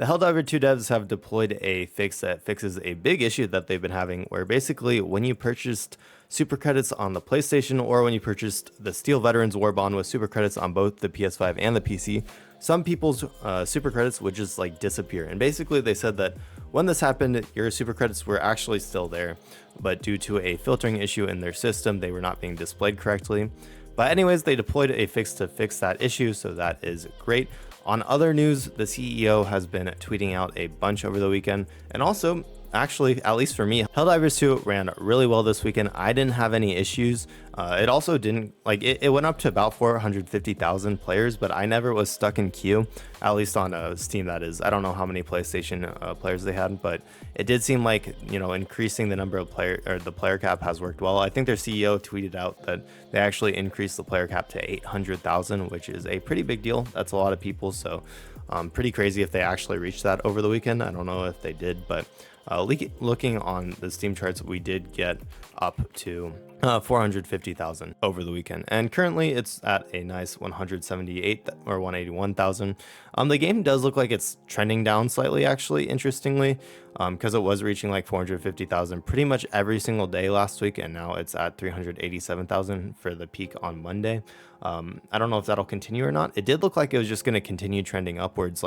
The Helldiver 2 devs have deployed a fix that fixes a big issue that they've been having, where basically when you purchased super credits on the PlayStation or when you purchased the Steel Veterans War Bond with super credits on both the PS5 and the PC, some people's super credits would just like disappear. And basically they said that when this happened, your super credits were actually still there, but due to a filtering issue in their system, they were not being displayed correctly. But anyways, they deployed a fix to fix that issue, so that is great. On other news, the CEO has been tweeting out a bunch over the weekend, and also, actually, at least for me, Helldivers 2 ran really well this weekend. I didn't have any issues. It also didn't, like, it went up to about 450,000 players, but I never was stuck in queue, at least on Steam, that is. I don't know how many PlayStation players they had, but it did seem like, you know, increasing the number of the player cap has worked well. I think their CEO tweeted out that they actually increased the player cap to 800,000, which is a pretty big deal. That's a lot of people, so pretty crazy if they actually reached that over the weekend. I don't know if they did, but looking on the Steam charts, we did get up to 450,000 over the weekend, and currently it's at a nice 178 or 181,000. The game does look like it's trending down slightly, actually, interestingly, because it was reaching like 450,000 pretty much every single day last week, and now it's at 387,000 for the peak on Monday. I don't know if that'll continue or not. It did look like it was just going to continue trending upwards,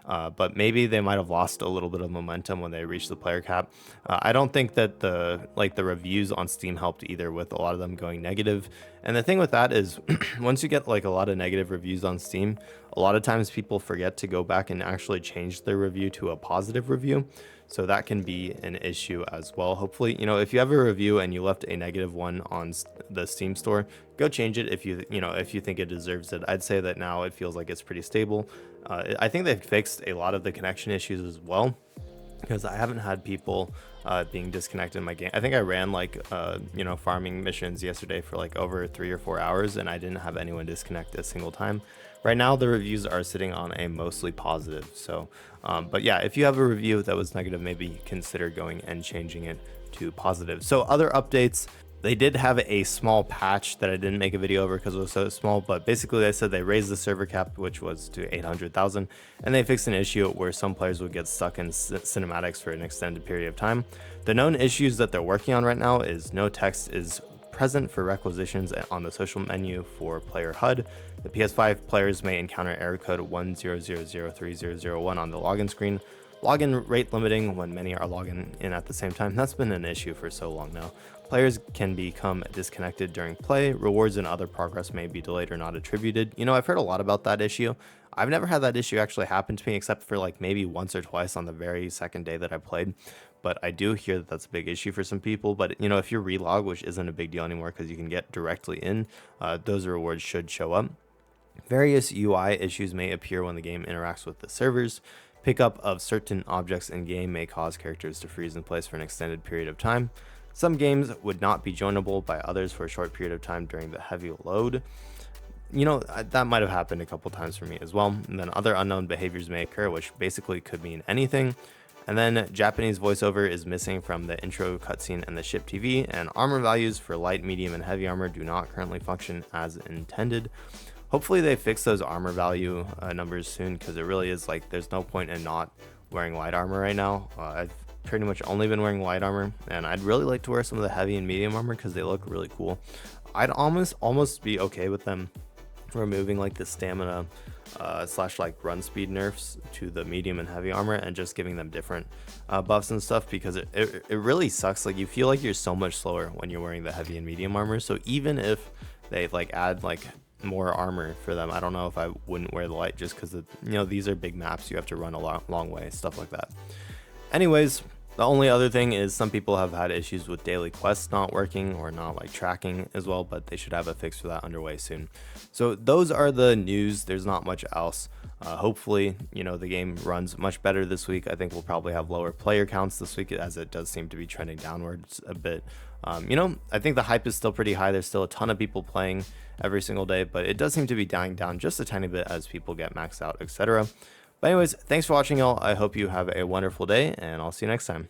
but maybe they might have lost a little bit of momentum when they reached the player cap. I don't think that the reviews on Steam helped either, with a lot of them going negative. And the thing with that is once you get like a lot of negative reviews on Steam, a lot of times people forget to go back and actually change their review to a positive review. So that can be an issue as well. Hopefully, you know, if you have a review and you left a negative one on the Steam store, go change it if you think it deserves it. I'd say that now it feels like it's pretty stable. I think they've fixed a lot of the connection issues as well, because I haven't had people being disconnected in my game. I think I ran farming missions yesterday for like over 3 or 4 hours, and I didn't have anyone disconnect a single time. Right now, the reviews are sitting on a mostly positive. So, but yeah, if you have a review that was negative, maybe consider going and changing it to positive. So other updates, they did have a small patch that I didn't make a video over because it was so small, but basically they said they raised the server cap, which was to 800,000, and they fixed an issue where some players would get stuck in cinematics for an extended period of time. The known issues that they're working on right now is no text is present for requisitions on the social menu for player HUD. The PS5 players may encounter error code 100030001 on the login screen. Login rate limiting when many are logging in at the same time. That's been an issue for so long now. Players can become disconnected during play. Rewards and other progress may be delayed or not attributed. You know, I've heard a lot about that issue. I've never had that issue actually happen to me, except for like maybe once or twice on the very second day that I played. But I do hear that that's a big issue for some people. But, you know, if you relog, which isn't a big deal anymore because you can get directly in, those rewards should show up. Various UI issues may appear when the game interacts with the servers. Pickup of certain objects in game may cause characters to freeze in place for an extended period of time. Some games would not be joinable by others for a short period of time during the heavy load. You know, that might have happened a couple times for me as well. And then other unknown behaviors may occur, which basically could mean anything. And then Japanese voiceover is missing from the intro cutscene and the ship TV, and armor values for light, medium, and heavy armor do not currently function as intended. Hopefully they fix those armor value numbers soon, because it really is like there's no point in not wearing light armor right now. I've pretty much only been wearing light armor, and I'd really like to wear some of the heavy and medium armor because they look really cool. I'd almost be okay with them removing like the stamina slash like run speed nerfs to the medium and heavy armor and just giving them different buffs and stuff, because it really sucks. Like you feel like you're so much slower when you're wearing the heavy and medium armor. So even if they like add like more armor for them, I don't know if I wouldn't wear the light, just because, you know, these are big maps, you have to run a long way, stuff like that. Anyways, the only other thing is some people have had issues with daily quests not working or not like tracking as well, but they should have a fix for that underway soon. So those are the news. There's not much else. Hopefully, you know, the game runs much better this week. I think we'll probably have lower player counts this week, as it does seem to be trending downwards a bit. You know, I think the hype is still pretty high. There's still a ton of people playing every single day, but it does seem to be dying down just a tiny bit as people get maxed out, etc. But anyways, thanks for watching, y'all. I hope you have a wonderful day, and I'll see you next time.